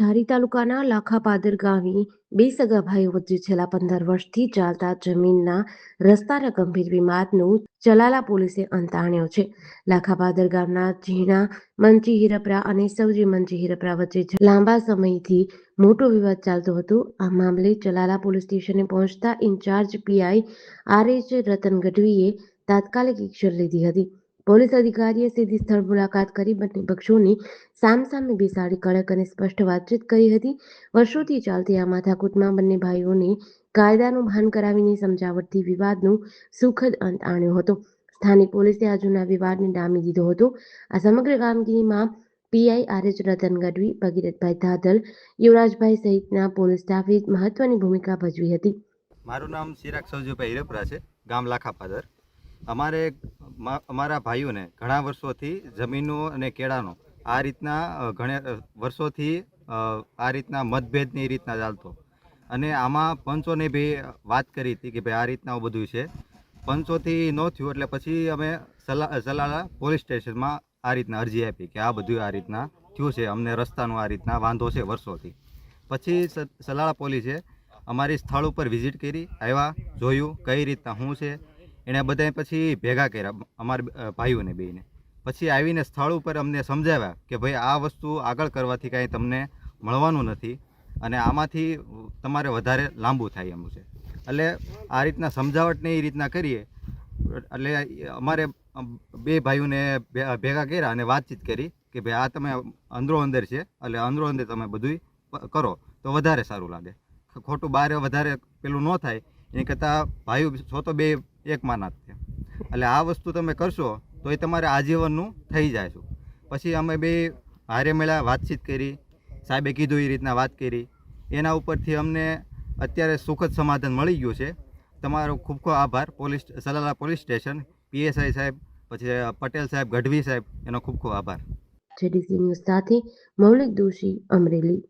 ધારી તાલુકાના લાખાપાદર ગામે બે સગા ભાઈઓ વચ્ચે છેલ્લા 15 વર્ષથી ચાલતા જમીનના રસ્તાના ગંભીર વિવાદનું ચલાલા પોલીસે અંત આણ્યો છે. લાખાપાદર ગામના ઝીણા મંચી હિરપરા અને સૌજી મંચી હિરપરા વચ્ચે લાંબા સમયથી મોટો વિવાદ ચાલતો હતો. આ મામલે ચલાલા પોલીસ સ્ટેશને પહોંચતા ઇન્ચાર્જ પીઆઈ આર.એચ. રતન ગઢવીએ તાત્કાલિક એક્શન લીધી હતી. પોલીસ અધિકારીએ સીધી સ્થળ મુલાકાત કરી બંને પક્ષોની સામસામે બેસાડી કડક અને સ્પષ્ટ વાતચીત કરી હતી. વર્ષોથી ચાલતી આ માથાકૂટમાં બંને ભાઈઓને કાયદાનું ભાન કરાવીને સમજાવટથી વિવાદનો સુખદ અંત આણ્યો હતો. સ્થાનિક પોલીસે આ જૂના વિવાદને ડામી દીધો હતો. આ સમગ્ર કામગીરીમાં પીઆઈ આર.એચ. રતન ગઢવી, ભગીરથભાઈ ધાધલ, યુવરાજભાઈ સહિતના પોલીસ સ્ટાફે મહત્વની ભૂમિકા ભજવી હતી. મારું નામ ચિરાગ સૌજીભાઈ હિરપરા છે, ગામ લાખાપાદર. અમારા ભાઈઓને ઘણા વર્ષોથી જમીનો અને કેળાનો આ રીતના ઘણા વર્ષોથી આ રીતના મતભેદની રીતના ચાલતો, અને આમાં પંચોને બી વાત કરી હતી કે ભાઈ આ રીતના બધું છે. પંચોથી ન થયું એટલે પછી અમે સલાલા પોલીસ સ્ટેશનમાં આ રીતના અરજી આપી કે આ બધું આ રીતના થયું છે, અમને રસ્તાનો આ રીતના વાંધો છે વર્ષોથી. પછી સલાલા પોલીસે અમારી સ્થળ ઉપર વિઝિટ કરી, આવ્યા, જોયું કઈ રીતના શું છે. એણે બધાએ પછી ભેગા કર્યા અમારા ભાઈઓને બેને. પછી આવીને સ્થળ ઉપર અમને સમજાવ્યા કે ભાઈ આ વસ્તુ આગળ કરવાથી કાંઈ તમને મળવાનું નથી અને આમાંથી તમારે વધારે લાંબુ થાય એમ છે. એટલે આ રીતના સમજાવટને એ રીતના કરીએ એટલે અમારે બે ભાઈઓને ભેગા કર્યા અને વાતચીત કરી કે ભાઈ આ તમે અંદરો અંદર છે, એટલે અંદરો અંદર તમે બધું કરો તો વધારે સારું લાગે. ખોટું બહાર વધારે પેલું ન થાય એ કરતાં ભાઈઓ છો તો બે એક માના છે. એટલે આ વસ્તુ તમે કરશો તો એ તમારે આજીવનનું થઈ જાય છે. પછી અમે બે હારે મળ્યા, વાતચીત કરી, સાહેબે કીધું એ રીતના વાત કરી. એના ઉપરથી અમને અત્યારે સુખદ સમાધાન મળી ગયું છે. તમારો ખૂબ ખૂબ આભાર. સલાલા પોલીસ સ્ટેશન, પીએસઆઈ સાહેબ, પછી પટેલ સાહેબ, ગઢવી સાહેબ, એનો ખૂબ ખૂબ આભાર. જેડીસી ન્યૂઝ સાથે મૌલિક દોશી, અમરેલી.